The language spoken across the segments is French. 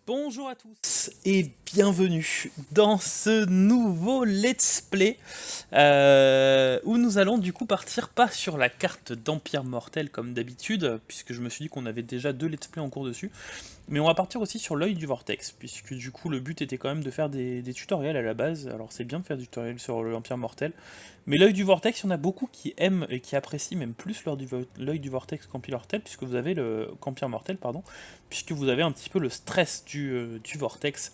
Bonjour à tous et bienvenue dans ce nouveau let's play où nous allons du coup partir pas sur la carte d'Empire Mortel comme d'habitude, puisque je me suis dit qu'on avait déjà deux let's play en cours dessus, mais on va partir aussi sur l'œil du vortex, puisque du coup le but était quand même de faire des tutoriels à la base. Alors c'est bien de faire des tutoriels sur l'Empire Mortel, mais l'œil du vortex, il y en a beaucoup qui aiment et qui apprécient même plus l'œil du vortex qu'Empire Mortel, puisque vous avez qu'Empire Mortel, pardon, puisque vous avez un petit peu le stress du vortex.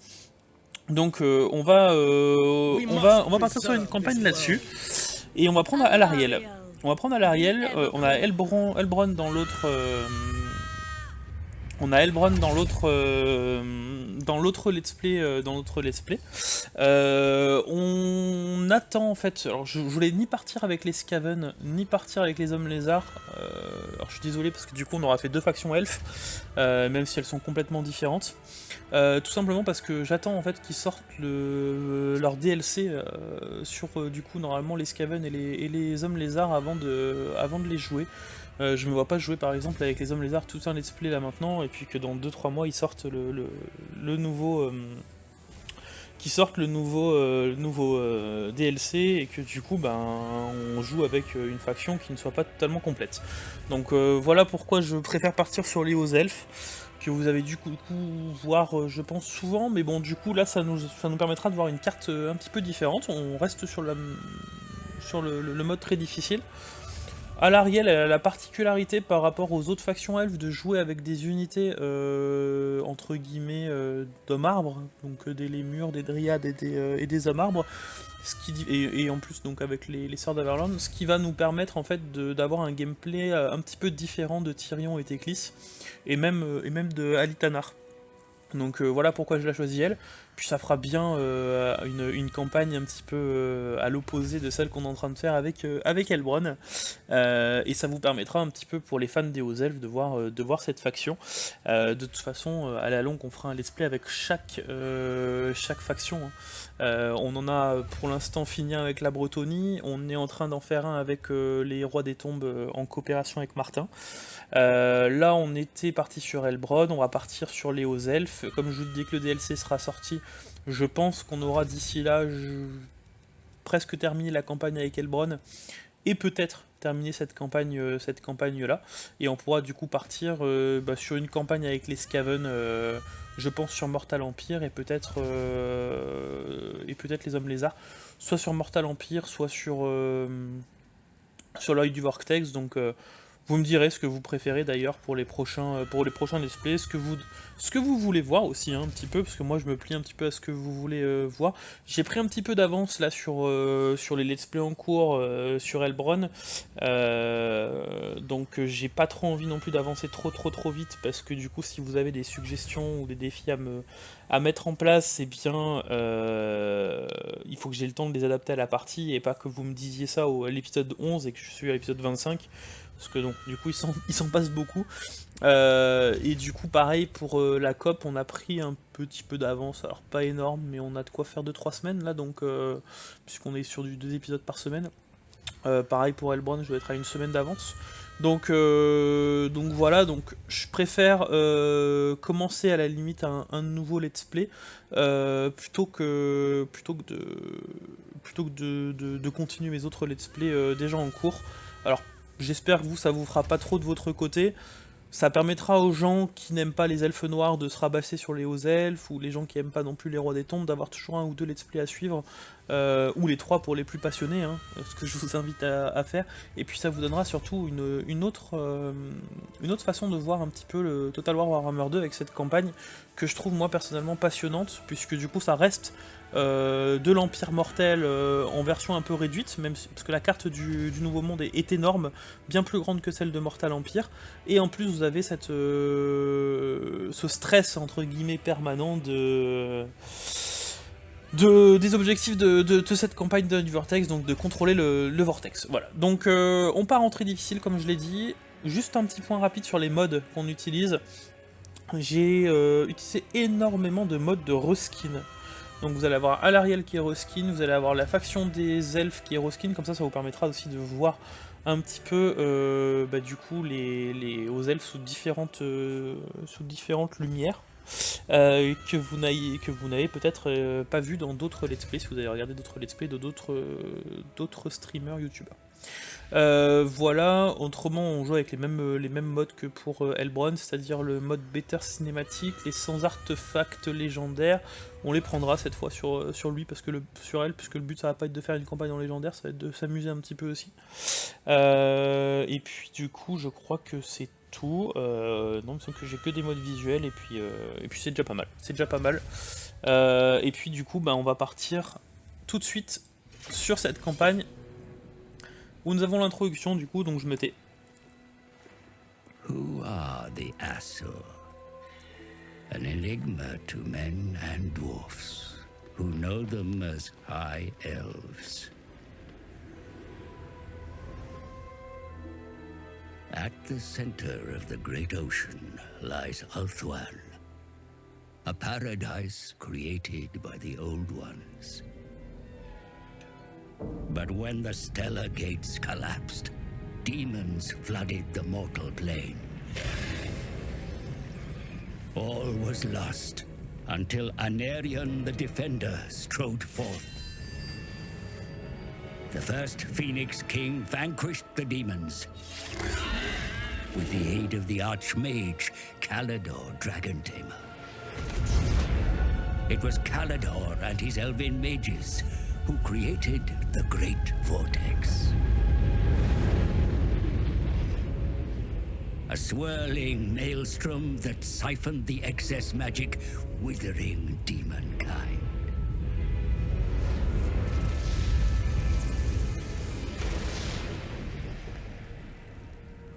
Donc on va partir sur une campagne là-dessus, et on va prendre Alarielle. On va prendre Alarielle, on a Elbron dans l'autre... on a Elbron dans l'autre let's play, on attend en fait. Alors je voulais ni partir avec les Skaven, ni partir avec les hommes lézards. Alors je suis désolé parce que du coup on aura fait deux factions elfes, même si elles sont complètement différentes. Tout simplement parce que j'attends en fait qu'ils sortent leur DLC sur du coup normalement les Skaven et les hommes lézards avant de les jouer. Je me vois pas jouer par exemple avec les hommes lézards tout un let's play là maintenant, et puis que dans 2-3 mois ils sortent le nouveau DLC, et que du coup ben on joue avec une faction qui ne soit pas totalement complète. Donc voilà pourquoi je préfère partir sur les hauts elfes, que vous avez du coup voir je pense souvent, mais bon du coup là ça nous permettra de voir une carte un petit peu différente. On reste sur le mode très difficile. Alarielle, elle a la particularité par rapport aux autres factions elfes de jouer avec des unités entre guillemets d'hommes arbres, donc des lémurs, des dryades et des hommes arbres, et en plus donc avec les sœurs d'Averland, ce qui va nous permettre en fait d'avoir un gameplay un petit peu différent de Tyrion et Teclis, et même de Alitanar. Donc voilà pourquoi je l'ai choisi elle. Puis ça fera bien une campagne un petit peu à l'opposé de celle qu'on est en train de faire avec Elbron. Et ça vous permettra un petit peu pour les fans des hauts elfes de voir cette faction. De toute façon, à la longue, on fera un let's play avec chaque faction, hein. On en a pour l'instant fini avec la Bretonie, on est en train d'en faire un avec les Rois des Tombes en coopération avec Martin. Là on était parti sur Elbron, on va partir sur les hauts elfes. Comme je vous dis que le DLC sera sorti, je pense qu'on aura d'ici là presque terminé la campagne avec Elbron, et peut-être terminer cette campagne là, et on pourra du coup partir sur une campagne avec les Skaven, je pense sur Mortal Empire, et peut-être les hommes lézards, soit sur Mortal Empire, soit sur l'œil du Vortex. Donc vous me direz ce que vous préférez d'ailleurs pour les prochains let's play, ce que vous voulez voir aussi, hein, un petit peu, parce que moi je me plie un petit peu à ce que vous voulez voir. J'ai pris un petit peu d'avance là sur les let's play en cours sur Elbron, donc j'ai pas trop envie non plus d'avancer trop vite, parce que du coup si vous avez des suggestions ou des défis à mettre en place, c'est bien, il faut que j'ai le temps de les adapter à la partie, et pas que vous me disiez ça à l'épisode 11 et que je suis à l'épisode 25, parce que donc du coup il s'en passe beaucoup. Et du coup pareil pour la COP, on a pris un petit peu d'avance, alors pas énorme, mais on a de quoi faire 2-3 semaines là, donc puisqu'on est sur du 2 épisodes par semaine. Pareil pour Elbron, je dois être à une semaine d'avance. Donc voilà, donc je préfère commencer à la limite un nouveau let's play plutôt que de continuer mes autres let's play déjà en cours. Alors j'espère que ça vous fera pas trop de votre côté. Ça permettra aux gens qui n'aiment pas les elfes noirs de se rabasser sur les hauts elfes, ou les gens qui n'aiment pas non plus les rois des tombes, d'avoir toujours un ou deux let's play à suivre, ou les trois pour les plus passionnés, hein, ce que je vous invite à faire. Et puis ça vous donnera surtout une autre façon de voir un petit peu le Total War Warhammer 2 avec cette campagne, que je trouve moi personnellement passionnante, puisque du coup ça reste de l'Empire Mortel en version un peu réduite, parce que la carte du Nouveau Monde est énorme, bien plus grande que celle de Mortal Empire, et en plus vous avez ce stress entre guillemets permanent des objectifs de cette campagne du Vortex, donc de contrôler le Vortex. Voilà, donc on part en très difficile comme je l'ai dit. Juste un petit point rapide sur les modes qu'on utilise. J'ai utilisé énormément de modes de reskin. Donc vous allez avoir Alarielle qui est reskin, vous allez avoir la faction des elfes qui est reskin, comme ça vous permettra aussi de voir un petit peu du coup les hauts elfes sous différentes lumières. que vous n'avez peut-être pas vu dans d'autres let's play, si vous avez regardé d'autres let's play de d'autres streamers youtubeurs. Voilà, autrement on joue avec les mêmes modes que pour Heilbronn, c'est-à-dire le mode better cinématique, les sans artefacts légendaires, on les prendra cette fois sur lui, parce que sur elle, puisque le but ça va pas être de faire une campagne en légendaire, ça va être de s'amuser un petit peu aussi. Et puis du coup je crois que c'est tout, non il me semble que j'ai que des modes visuels, et puis c'est déjà pas mal, et puis du coup bah, on va partir tout de suite sur cette campagne où nous avons l'introduction du coup, donc je me tais. Who are the Asur? An enigma to men and dwarfs, who know them as High Elves. At the center of the great ocean lies Ulthuan, a paradise created by the Old Ones. But when the stellar gates collapsed, demons flooded the mortal plane. All was lost until Anarion the Defender strode forth. The first Phoenix King vanquished the demons with the aid of the Archmage Calador Dragon Tamer. It was Calador and his elven mages who created the Great Vortex. A swirling maelstrom that siphoned the excess magic, withering demonkind.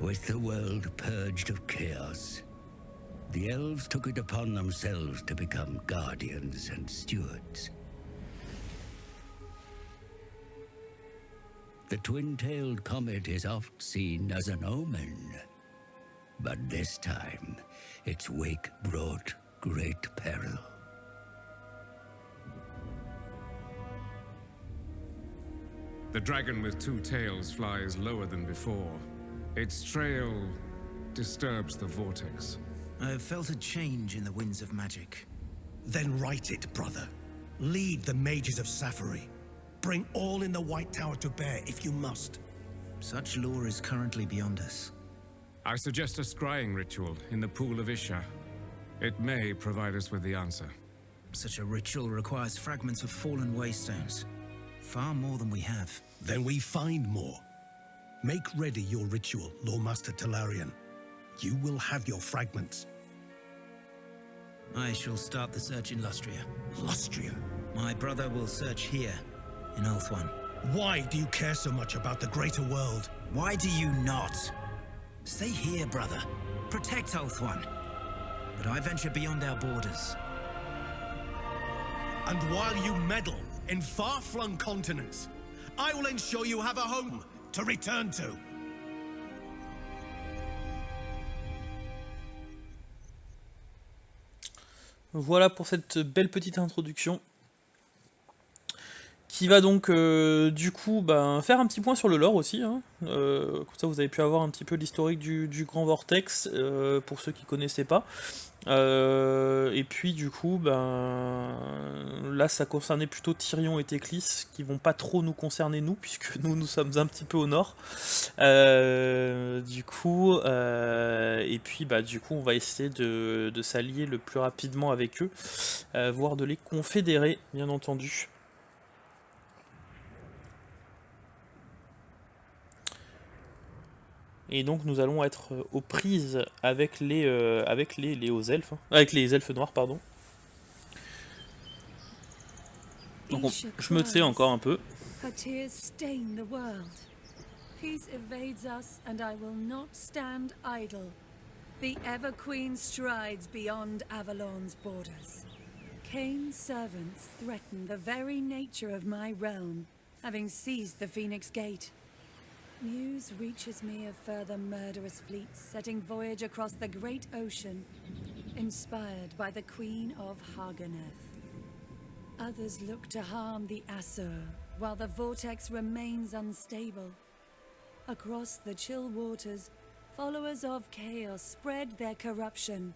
With the world purged of chaos, the elves took it upon themselves to become guardians and stewards. The twin-tailed comet is oft seen as an omen, but this time its wake brought great peril. The dragon with two tails flies lower than before. Its trail disturbs the vortex. I have felt a change in the winds of magic. Then write it, brother. Lead the mages of Safari. Bring all in the White Tower to bear if you must. Such lore is currently beyond us. I suggest a scrying ritual in the Pool of Isha. It may provide us with the answer. Such a ritual requires fragments of fallen waystones. Far more than we have. Then we find more. Make ready your ritual, Lawmaster Talarian. You will have your fragments. I shall start the search in Lustria. Lustria? My brother will search here, in Ulthuan. Why do you care so much about the greater world? Why do you not? Stay here, brother. Protect Ulthuan. But I venture beyond our borders. And while you meddle in far-flung continents, I will ensure you have a home to return to. Voilà pour cette belle petite introduction qui va donc du coup faire un petit point sur le lore aussi, hein. Comme ça vous avez pu avoir un petit peu l'historique du Grand Vortex pour ceux qui connaissaient pas. Et puis du coup là ça concernait plutôt Tyrion et Teclis qui vont pas trop nous concerner nous puisque nous sommes un petit peu au nord, du coup et puis du coup on va essayer de s'allier le plus rapidement avec eux, voire de les confédérer bien entendu. Et donc nous allons être aux prises avec les hauts elfes, avec les elfes noirs, pardon. Donc je me tais encore un peu. Her tears stain the world. Peace evades us, and I will not stand idle. The Ever-Queen strides beyond Avalon's borders. Kain's servants threaten the very nature of my realm, having seized the Phoenix Gate. News reaches me of further murderous fleets setting voyage across the great ocean, inspired by the Queen of Haganeth. Others look to harm the Asur, while the vortex remains unstable. Across the chill waters, followers of chaos spread their corruption,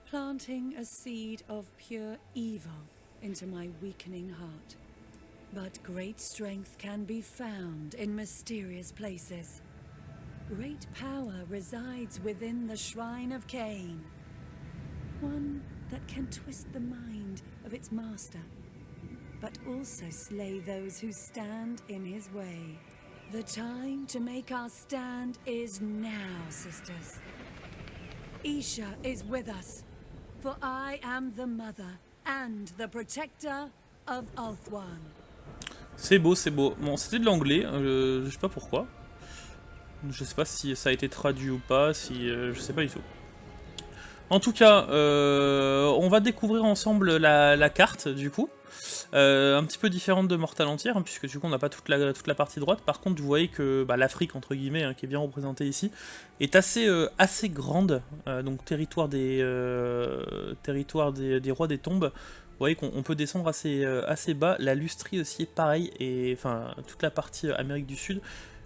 planting a seed of pure evil into my weakening heart. But great strength can be found in mysterious places. Great power resides within the Shrine of Cain. One that can twist the mind of its master, but also slay those who stand in his way. The time to make our stand is now, sisters. Isha is with us, for I am the mother and the protector of Ulthuan. C'est beau, c'est beau. Bon, c'était de l'anglais, je sais pas pourquoi. Je sais pas si ça a été traduit ou pas, je sais pas du tout. En tout cas, on va découvrir ensemble la carte, du coup. Un petit peu différente de Mortal Empire, hein, puisque du coup on n'a pas toute la partie droite. Par contre, vous voyez que l'Afrique, entre guillemets, hein, qui est bien représentée ici, est assez grande. Donc territoire des rois des tombes. Vous voyez qu'on peut descendre assez bas. La Lustrie aussi est pareil, et enfin toute la partie Amérique du Sud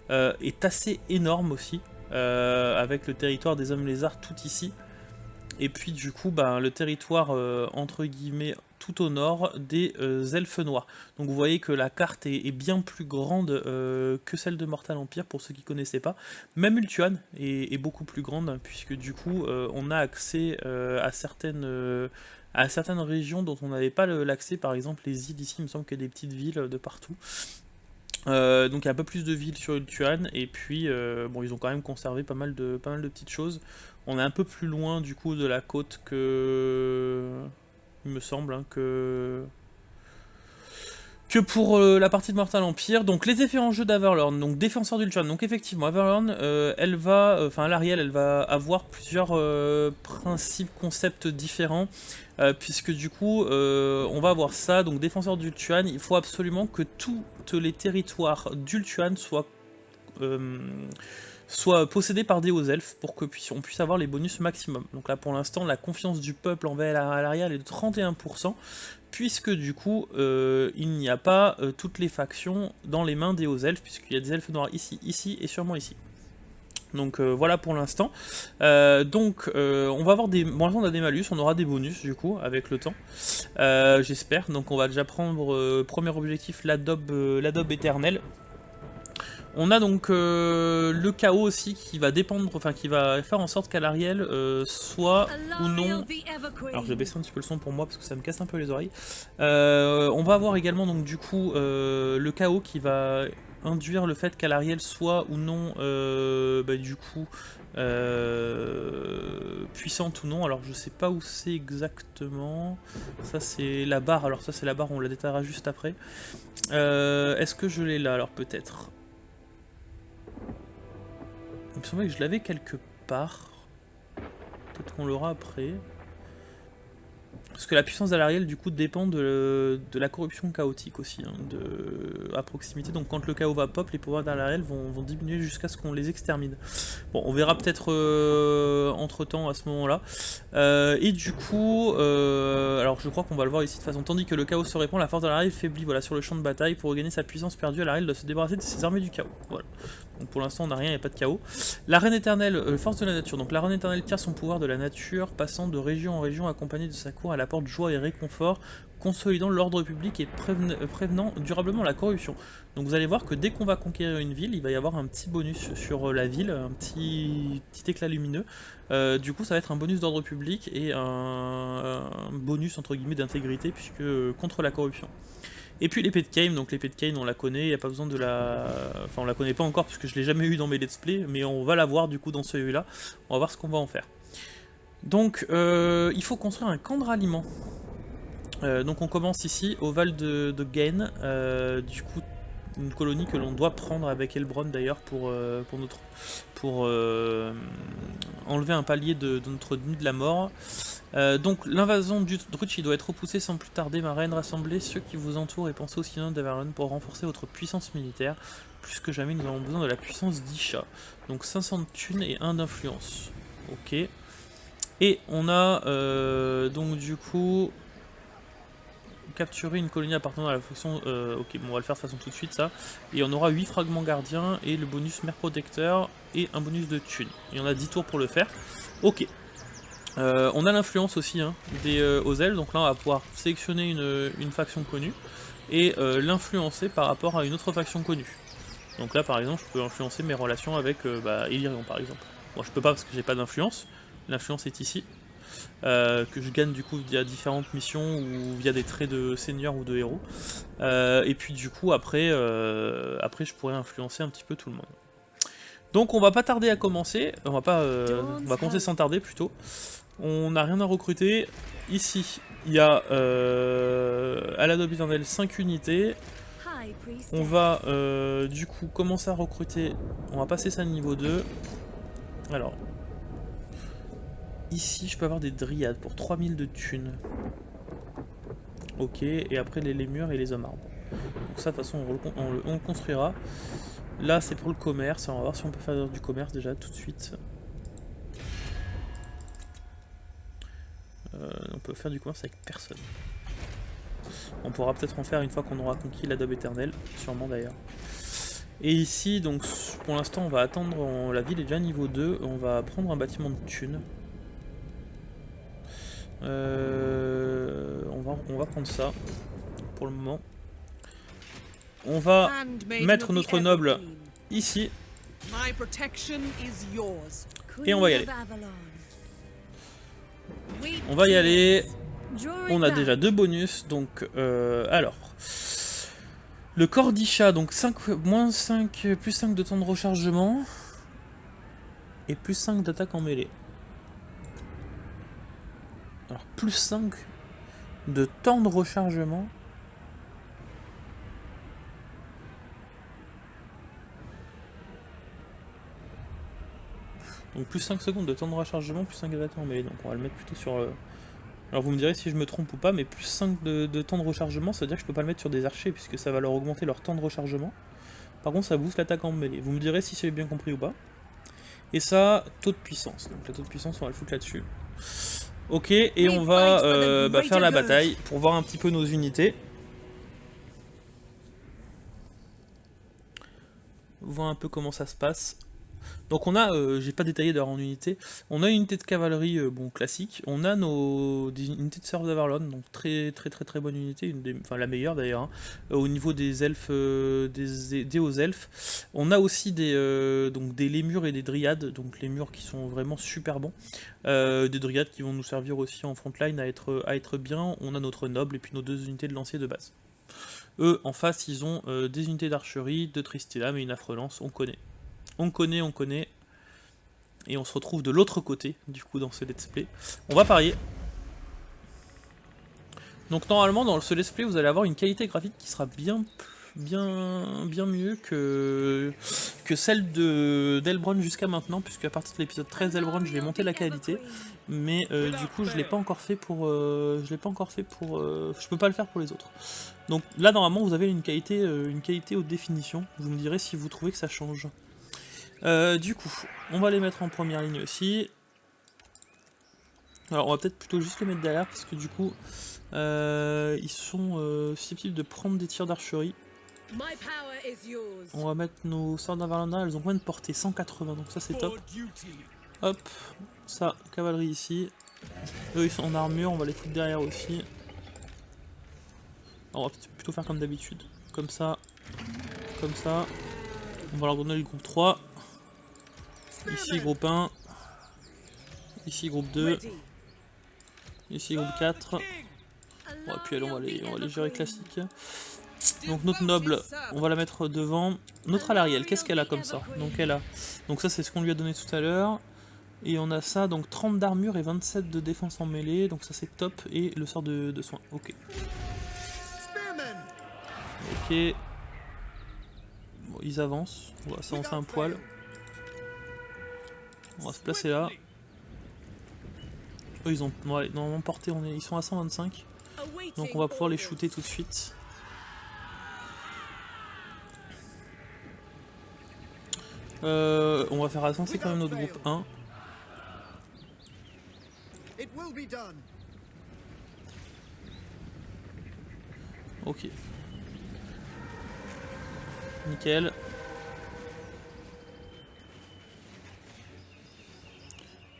est assez énorme aussi, avec le territoire des hommes lézards tout ici. Et puis du coup le territoire entre guillemets tout au nord des elfes noirs. Donc vous voyez que la carte est bien plus grande que celle de Mortal Empire, pour ceux qui ne connaissaient pas. Même Ulthuan est beaucoup plus grande, puisque du coup on a accès à certaines régions dont on n'avait pas l'accès. Par exemple les îles ici, il me semble qu'il y a des petites villes de partout. Donc il y a un peu plus de villes sur Ulthuan, et puis bon, ils ont quand même conservé pas mal de petites choses. On est un peu plus loin du coup de la côte que, il me semble, hein, que pour la partie de Mortal Empire. Donc les différents jeux d'Averlorn, donc défenseur d'Ulthuan. Donc effectivement Averlorn, l'Ariel, elle va avoir plusieurs principes, concepts différents, puisque du coup on va avoir ça. Donc défenseur d'Ulthuan, il faut absolument que tous les territoires d'Ulthuan soient possédés par des hauts elfes, pour que on puisse avoir les bonus maximum. Donc là pour l'instant la confiance du peuple envers l'Ariel est de 31%, puisque du coup il n'y a pas toutes les factions dans les mains des hauts elfes, puisqu'il y a des elfes noirs ici et sûrement ici. Donc voilà pour l'instant. On va avoir des... Bon, on a des malus, on aura des bonus du coup avec le temps, j'espère. Donc on va déjà prendre premier objectif, l'adobe éternel. On a donc le chaos aussi qui va dépendre, enfin qui va faire en sorte qu'Alariel soit ou non... Alors je vais baisser un petit peu le son pour moi parce que ça me casse un peu les oreilles. On va avoir également donc du coup le chaos qui va induire le fait qu'Alariel soit ou non du coup puissante ou non. Alors je sais pas où c'est exactement. Ça c'est la barre, alors ça c'est la barre, on la détaillera juste après. Est-ce que je l'ai là alors peut-être? Il me semblait que je l'avais quelque part. Peut-être qu'on l'aura après. Parce que la puissance d'Alariel du coup dépend de la corruption chaotique aussi, hein, à proximité. Donc quand le chaos va pop, les pouvoirs d'Alariel vont diminuer jusqu'à ce qu'on les extermine. Bon, on verra peut-être entre temps à ce moment-là. Et du coup, alors je crois qu'on va le voir ici de façon, tandis que le chaos se répand, la force d'Alariel faiblit. Voilà, sur le champ de bataille, pour regagner sa puissance perdue, Alariel doit se débarrasser de ses armées du chaos. Voilà. Donc pour l'instant on n'a rien, il n'y a pas de chaos. La reine éternelle, force de la nature. Donc la reine éternelle tire son pouvoir de la nature, passant de région en région accompagnée de sa cour, elle apporte joie et réconfort, consolidant l'ordre public et prévenant durablement la corruption. Donc vous allez voir que dès qu'on va conquérir une ville, il va y avoir un petit bonus sur la ville, un petit éclat lumineux. Du coup ça va être un bonus d'ordre public et un bonus entre guillemets d'intégrité, puisque contre la corruption. Et puis l'épée de Cain, donc l'épée de Cain on la connaît, il n'y a pas besoin de la... Enfin on la connaît pas encore puisque je l'ai jamais eu dans mes let's play, mais on va la voir du coup dans celui-là, on va voir ce qu'on va en faire. Donc il faut construire un camp de ralliement. Donc on commence ici au Val de Gain, du coup une colonie que l'on doit prendre avec Elbron d'ailleurs pour enlever un palier de notre nuit de la mort. Donc l'invasion du Druchi doit être repoussée sans plus tarder, ma reine. Rassemblez ceux qui vous entourent et pensez au synode d'Averlorn pour renforcer votre puissance militaire. Plus que jamais nous avons besoin de la puissance d'Isha. Donc 500 de thunes et 1 d'influence. Ok. Et on a donc du coup capturer une colonie appartenant à la faction... ok, bon, on va le faire de façon tout de suite ça. Et on aura 8 fragments gardiens et le bonus mer protecteur et un bonus de thunes. Et on a 10 tours pour le faire. Ok. On a l'influence aussi hein, des Ozel, donc là on va pouvoir sélectionner une faction connue et l'influencer par rapport à une autre faction connue. Donc là par exemple je peux influencer mes relations avec Illyrion par exemple. Bon je peux pas parce que j'ai pas d'influence, l'influence est ici, que je gagne du coup via différentes missions ou via des traits de seigneur ou de héros. Et puis du coup après je pourrais influencer un petit peu tout le monde. Donc on va pas tarder à commencer, on va commencer sans tarder plutôt. On n'a rien à recruter. Ici, il y a à la Noble Éternelle 5 unités. On va du coup commencer à recruter. On va passer ça à niveau 2. Alors, ici, je peux avoir des dryades pour 3000 de thunes. Ok, et après les lémurs et les hommes arbres. Donc ça, de toute façon, on le construira. Là, c'est pour le commerce. On va voir si on peut faire du commerce déjà tout de suite. On peut faire du commerce avec personne. On pourra peut-être en faire une fois qu'on aura conquis la Daube éternelle, sûrement d'ailleurs. Et ici, donc pour l'instant, on va attendre. La ville est déjà niveau 2. On va prendre un bâtiment de thunes. On va prendre ça pour le moment. On va mettre notre noble ici. Et on va y aller. On va y aller. On a déjà 2 bonus. Donc, alors. Le corps d'Isha, donc 5, moins 5, plus 5 de temps de rechargement. Et plus 5 d'attaque en mêlée. Alors, plus 5 de temps de rechargement. Donc plus 5 secondes de temps de rechargement, plus 5 d'attaque en mêlée. Donc on va le mettre plutôt sur... Alors vous me direz si je me trompe ou pas, mais plus 5 de temps de rechargement, ça veut dire que je peux pas le mettre sur des archers, puisque ça va leur augmenter leur temps de rechargement. Par contre ça booste l'attaque en mêlée. Vous me direz si j'ai bien compris ou pas. Et ça, taux de puissance. Donc le taux de puissance, on va le foutre là-dessus. Ok, et on va faire la bataille pour voir un petit peu nos unités. Voir un peu comment ça se passe. Donc on a, j'ai pas détaillé d'ailleurs en unité, on a une unité de cavalerie bon classique, on a des unités de Sœurs d'Avalon, donc très bonne unité, enfin la meilleure d'ailleurs, hein, au niveau des elfes, des hauts elfes. On a aussi donc des lémurs et des dryades, donc les lémurs qui sont vraiment super bons, des dryades qui vont nous servir aussi en frontline à être bien. On a notre noble et puis nos 2 unités de lanciers de base. Eux en face ils ont des unités d'archerie, de Tristilam et une affrelance, on connaît. On connaît, et on se retrouve de l'autre côté, du coup, dans ce let's play. On va parier. Donc normalement, dans ce let's play, vous allez avoir une qualité graphique qui sera bien mieux que celle d'Elbron jusqu'à maintenant, puisque à partir de l'épisode 13 d'Elbron, je vais monter la qualité, mais du coup, je l'ai pas encore fait pour, je peux pas le faire pour les autres. Donc là, normalement, vous avez une qualité haute définition. Vous me direz si vous trouvez que ça change. Du coup, on va les mettre en première ligne aussi. Alors on va peut-être plutôt juste les mettre derrière parce que du coup ils sont susceptibles de prendre des tirs d'archerie. On va mettre nos sorts d'Avalana, elles ont combien de portée? 180, donc ça c'est top. Hop, ça, cavalerie ici. Eux ils sont en armure, on va les foutre derrière aussi. Alors, on va plutôt faire comme d'habitude. Comme ça. On va leur donner le groupe 3. Ici groupe 1. Ici groupe 2. Ici groupe 4. Bon, et puis allez, on va les gérer classique. Donc notre noble, on va la mettre devant. Notre Alarielle, qu'est-ce qu'elle a comme ça? Donc ça c'est ce qu'on lui a donné tout à l'heure. Et on a ça, donc 30 d'armure et 27 de défense en mêlée. Donc ça c'est top. Et le sort de soin. Ok. Ok. Bon, ils avancent. On va s'avancer un poil. On va se placer là. Eux ils ont normalement porté, ils sont à 125. Donc on va pouvoir les shooter tout de suite. On va faire avancer quand même notre groupe 1. Ok. Nickel.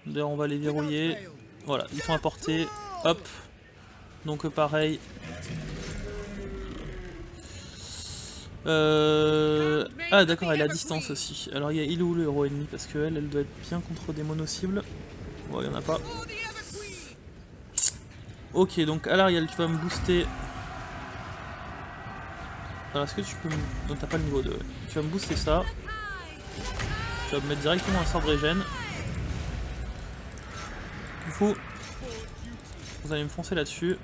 D'ailleurs on va les verrouiller. Voilà, ils sont à portée. Hop. Donc pareil. Ah d'accord, elle est à distance aussi. Alors il est où le héros ennemi? Parce qu'elle, elle doit être bien contre des mono-cibles. Bon, il n'y en a pas. Ok, donc à l'arrière, tu vas me booster. Alors est-ce que tu peux me... Non, t'as pas le niveau 2. Tu vas me booster ça. Tu vas me mettre directement un sort de régène. Du coup, vous allez me foncer là-dessus.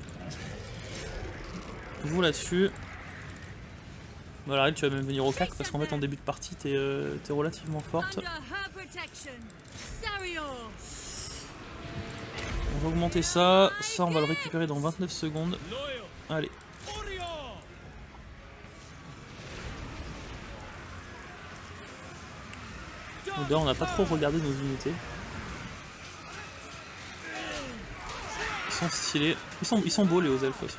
Vous là-dessus. Voilà, elle, tu vas même venir au cac parce qu'en fait en début de partie t'es relativement forte. On va augmenter ça. Ça on va le récupérer dans 29 secondes. Allez. Donc là on n'a pas trop regardé nos unités. Ils sont stylés. Ils sont beaux les hauts elfes aussi.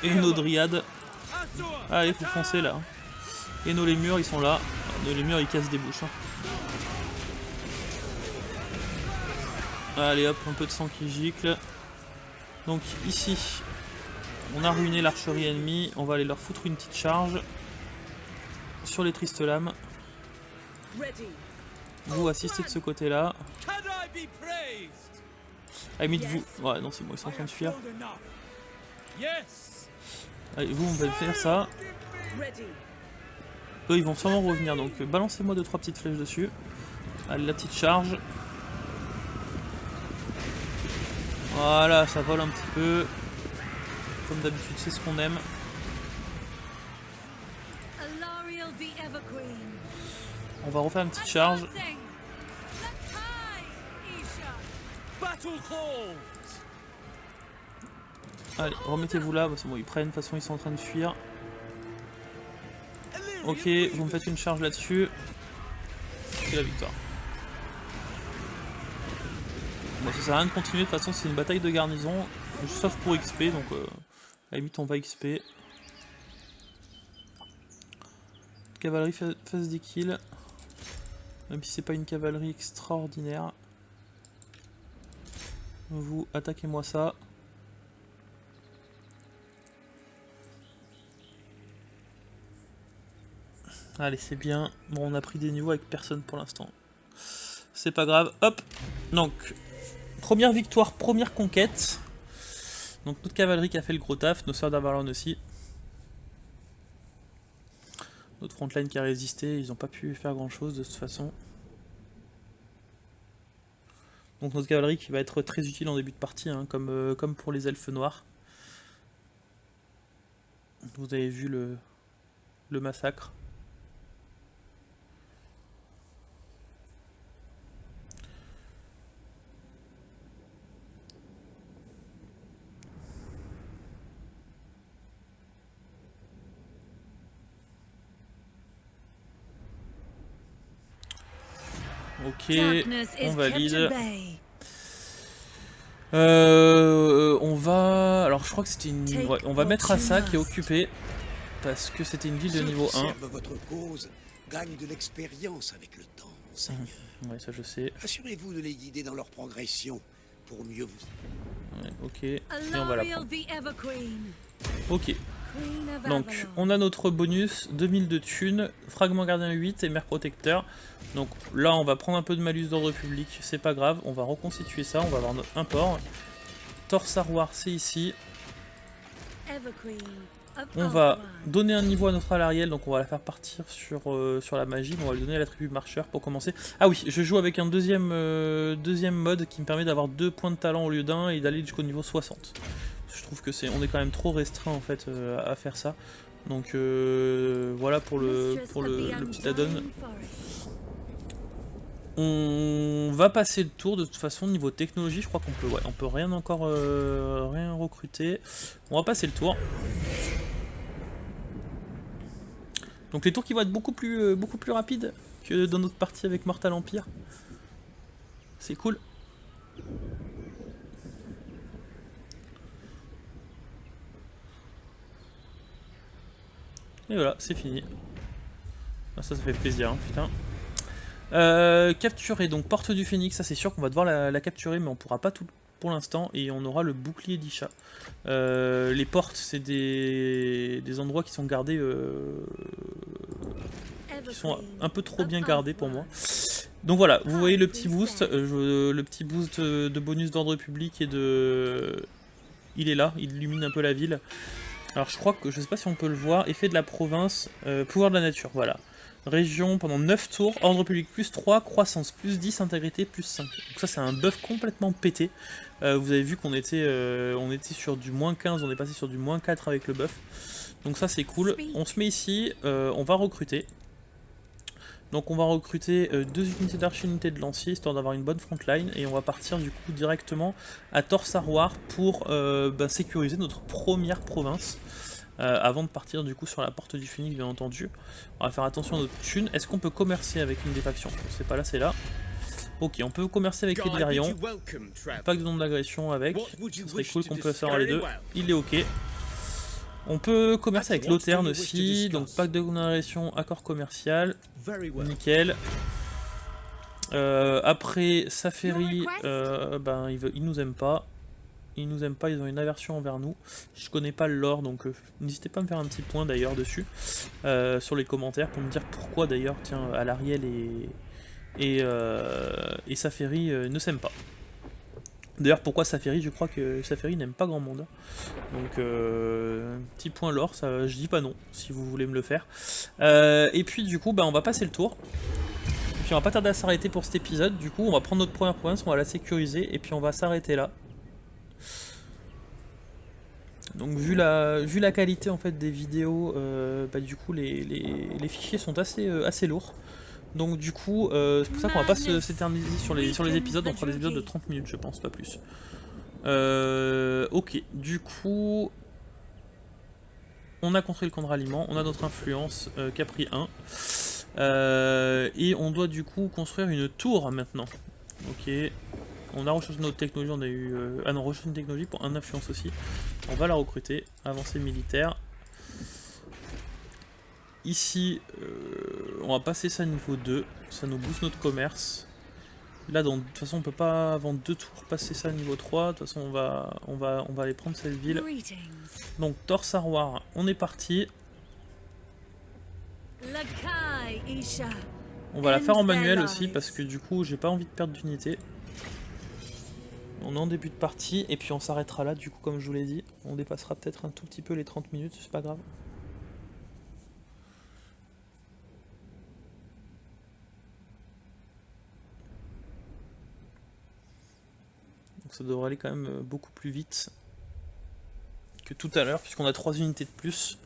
Et nos dryades. Allez, faut foncer là. Et nos lémurs ils sont là. Nos lémurs ils cassent des bouches. Allez hop, un peu de sang qui gicle. Donc ici, on a ruiné l'archerie ennemie. On va aller leur foutre une petite charge. Sur les tristes lames. Vous assistez de ce côté là. Ah, mais vous. Ouais, non, c'est bon, ils sont en train de fuir. Allez, vous, on va faire ça. Eux, ils vont sûrement revenir, donc balancez-moi 2-3 petites flèches dessus. Allez, la petite charge. Voilà, ça vole un petit peu. Comme d'habitude, c'est ce qu'on aime. On va refaire une petite charge. Allez, remettez-vous là, c'est bon, ils prennent, de toute façon ils sont en train de fuir. Ok, vous me faites une charge là-dessus. C'est la victoire. Bon, ça sert à rien de continuer, de toute façon c'est une bataille de garnison, sauf pour XP, donc à la limite on va XP. Cavalerie fasse des kills, même si c'est pas une cavalerie extraordinaire. Vous attaquez-moi ça. Allez, c'est bien. Bon, on a pris des niveaux avec personne pour l'instant. C'est pas grave. Hop. Donc, première victoire, première conquête. Donc, notre cavalerie qui a fait le gros taf. Nos sœurs d'Avalon aussi. Notre frontline qui a résisté. Ils n'ont pas pu faire grand chose de toute façon. Donc, notre cavalerie qui va être très utile en début de partie, hein, comme pour les elfes noirs. Vous avez vu le massacre. Ok, on valide. On va... Alors je crois que c'était une... Ouais, on va mettre à ça qui est occupé. Parce que c'était une ville de niveau 1. Votre cause gagne de l'expérience avec le temps, Seigneur. Ouais, ça je sais. Assurez-vous de les guider dans leur progression pour mieux vous... Ouais, ok, et on va la prendre. Ok. Donc, on a notre bonus, 2000 de thunes, fragment gardien 8 et mère protecteur. Donc là, on va prendre un peu de malus d'ordre public, c'est pas grave, on va reconstituer ça, on va avoir notre import. Torsaroir, c'est ici. On va donner un niveau à notre alariel, donc on va la faire partir sur la magie, on va lui donner l'attribut marcheur pour commencer. Ah oui, je joue avec un deuxième mode qui me permet d'avoir 2 points de talent au lieu d'un et d'aller jusqu'au niveau 60. Je trouve que on est quand même trop restreint en fait à faire ça. Donc voilà pour le petit add-on. On va passer le tour de toute façon niveau technologie, je crois qu'on peut, ouais, on peut rien encore rien recruter. On va passer le tour. Donc les tours qui vont être beaucoup plus rapides que dans notre partie avec Mortal Empire. C'est cool. Et voilà, c'est fini. Ah, ça fait plaisir, hein, putain. Capturer, donc porte du phénix, ça c'est sûr qu'on va devoir la capturer, mais on pourra pas tout pour l'instant, et on aura le bouclier d'Isha. Les portes, c'est des endroits qui sont gardés, qui sont un peu trop bien gardés pour moi. Donc voilà, vous voyez le petit boost, de bonus d'ordre public et de... Il est là, il illumine un peu la ville. Alors je crois que, je sais pas si on peut le voir, effet de la province, pouvoir de la nature, voilà. Région pendant 9 tours, ordre public plus 3, croissance plus 10, intégrité plus 5. Donc ça c'est un buff complètement pété. Vous avez vu qu'on était, sur du moins 15, on est passé sur du moins 4 avec le buff. Donc ça c'est cool. On se met ici, on va recruter. Donc on va recruter 2 unités d'archi, unités de lancier, histoire d'avoir une bonne frontline, et on va partir du coup directement à Torsarwar pour sécuriser notre première province, avant de partir du coup sur la porte du Phénix bien entendu. On va faire attention à notre thune. Est-ce qu'on peut commercer avec une des factions? C'est pas là, c'est là. Ok, on peut commercer avec Hydarion, pas de nombre d'agression avec, ce serait cool qu'on puisse avoir les deux, il est ok. On peut commercer avec Lothern aussi, donc pacte de condamnation, accord commercial, nickel. Après Saferi, ils nous aiment pas. Ils nous aiment pas, ils ont une aversion envers nous. Je connais pas le lore, donc n'hésitez pas à me faire un petit point d'ailleurs dessus, sur les commentaires, pour me dire pourquoi d'ailleurs, tiens, Alarielle et Saferi ne s'aiment pas. D'ailleurs, pourquoi Saferi? Je crois que Saferi n'aime pas grand monde. Donc, petit point lore, ça, je dis pas non, si vous voulez me le faire. Et puis, du coup, on va passer le tour. Et puis, on va pas tarder à s'arrêter pour cet épisode. Du coup, on va prendre notre première province, on va la sécuriser, et puis on va s'arrêter là. Donc, vu la qualité en fait des vidéos, du coup, les fichiers sont assez lourds. Donc du coup, c'est pour ça qu'on va pas s'éterniser sur les épisodes, on fera des épisodes de 30 minutes je pense, pas plus. Ok, du coup, on a construit le camp de ralliement, on a notre influence qui a pris 1. Et on doit du coup construire une tour maintenant. Ok, on a recherché notre technologie, on a eu... recherché une technologie pour un influence aussi. On va la recruter, avancée militaire. Ici, on va passer ça niveau 2, ça nous booste notre commerce. Là, de toute façon, on peut pas, avant 2 tours, passer ça niveau 3. De toute façon, on va aller prendre cette ville. Donc, Torsarwar, on est parti. On va la faire en manuel aussi, parce que du coup, j'ai pas envie de perdre d'unité. On est en début de partie, et puis on s'arrêtera là, du coup, comme je vous l'ai dit. On dépassera peut-être un tout petit peu les 30 minutes, c'est pas grave. Ça devrait aller quand même beaucoup plus vite que tout à l'heure, puisqu'on a 3 unités de plus.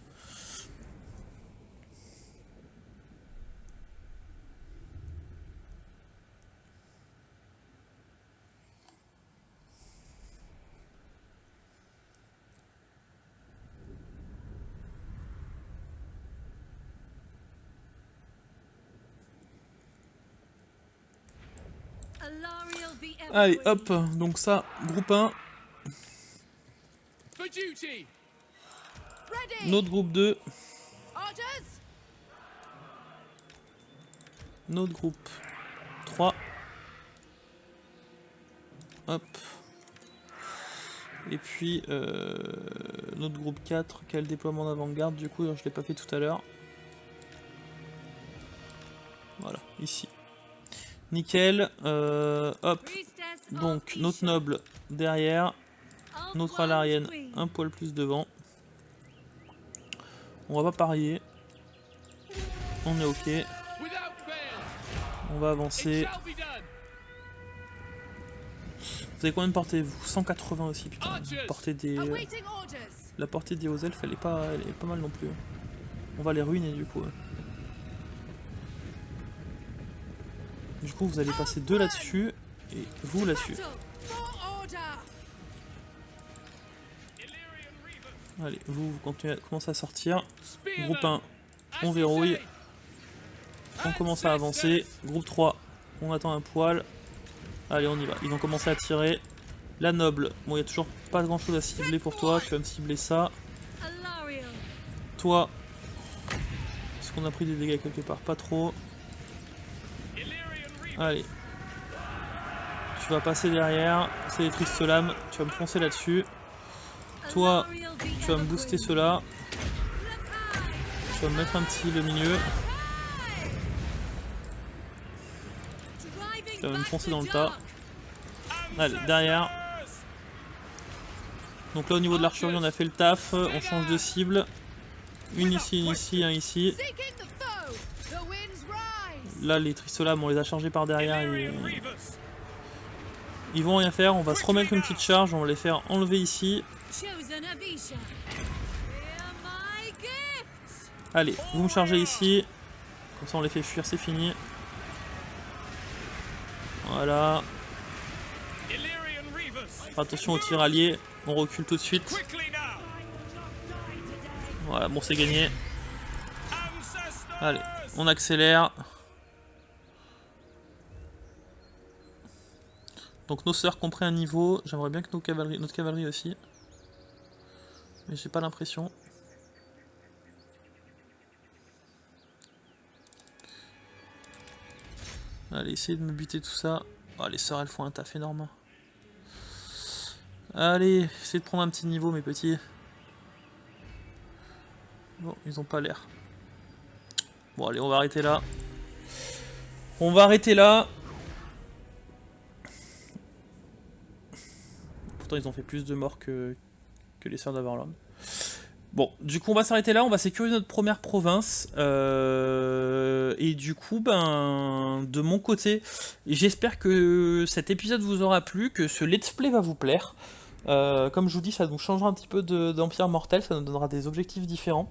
Allez hop, donc ça, groupe 1. Notre groupe 2. Notre groupe 3. Hop. Et puis notre groupe 4 qui a le déploiement d'avant-garde, du coup je l'ai pas fait tout à l'heure. Voilà, ici. Nickel, hop, donc notre noble derrière, notre alarienne un poil plus devant. On va pas parier, on est ok, on va avancer. Vous avez combien de portée vous? 180 aussi, putain, la portée des hauts elfes elle est pas mal non plus. On va les ruiner du coup. Du coup, vous allez passer 2 là-dessus et vous là-dessus. Allez, vous commencez à sortir. Groupe 1, on verrouille. On commence à avancer. Groupe 3, on attend un poil. Allez, on y va. Ils vont commencer à tirer. La noble, bon, il n'y a toujours pas grand-chose à cibler pour toi. Tu vas me cibler ça. Toi, est-ce qu'on a pris des dégâts quelque part? Pas trop. Allez. Tu vas passer derrière. C'est les tristes lames. Tu vas me foncer là-dessus. Toi, tu vas me booster cela. Tu vas me mettre un petit le milieu. Tu vas me foncer dans le tas. Allez, derrière. Donc là au niveau de l'archerie on a fait le taf. On change de cible. Une ici, un ici. Là les Tristolames on les a chargés par derrière. Ils vont rien faire. On va se remettre une petite charge. On va les faire enlever ici. Allez, vous me chargez ici. Comme ça on les fait fuir, c'est fini. Voilà. Attention au tir allié. On recule tout de suite. Voilà, bon c'est gagné. Allez, on accélère. Donc nos sœurs ont pris un niveau. J'aimerais bien que notre cavalerie aussi. Mais j'ai pas l'impression. Allez, essayez de me buter tout ça. Oh, les sœurs, elles font un taf énorme. Allez, essayez de prendre un petit niveau, mes petits. Bon, ils ont pas l'air. Bon, allez, on va arrêter là. On va arrêter là. Pourtant, ils ont fait plus de morts que les sœurs d'Averland. Bon, du coup on va s'arrêter là, on va sécuriser notre première province, et du coup, ben, de mon côté, j'espère que cet épisode vous aura plu, que ce let's play va vous plaire. Comme je vous dis, ça nous changera un petit peu d'Empire Mortel, ça nous donnera des objectifs différents.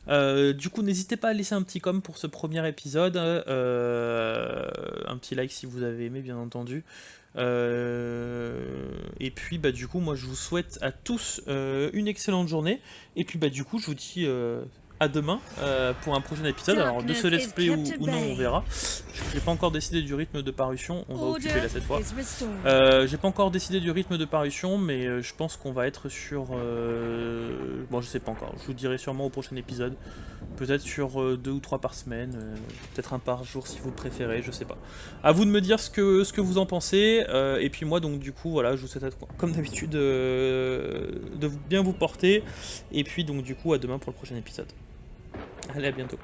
Du coup, n'hésitez pas à laisser un petit com pour ce premier épisode, un petit like si vous avez aimé, bien entendu. Et puis bah du coup moi je vous souhaite à tous une excellente journée, et puis bah du coup je vous dis à demain pour un prochain épisode. Alors de ce let's play ou non on verra. J'ai pas encore décidé du rythme de parution, on va occuper là cette fois. J'ai pas encore décidé du rythme de parution, mais je pense qu'on va être sur bon je sais pas encore, je vous dirai sûrement au prochain épisode, peut-être sur 2 ou 3 par semaine, peut-être un par jour si vous préférez, je sais pas. À vous de me dire ce que vous en pensez, et puis moi donc du coup voilà, je vous souhaite comme d'habitude de bien vous porter, et puis donc du coup à demain pour le prochain épisode. Allez, à bientôt.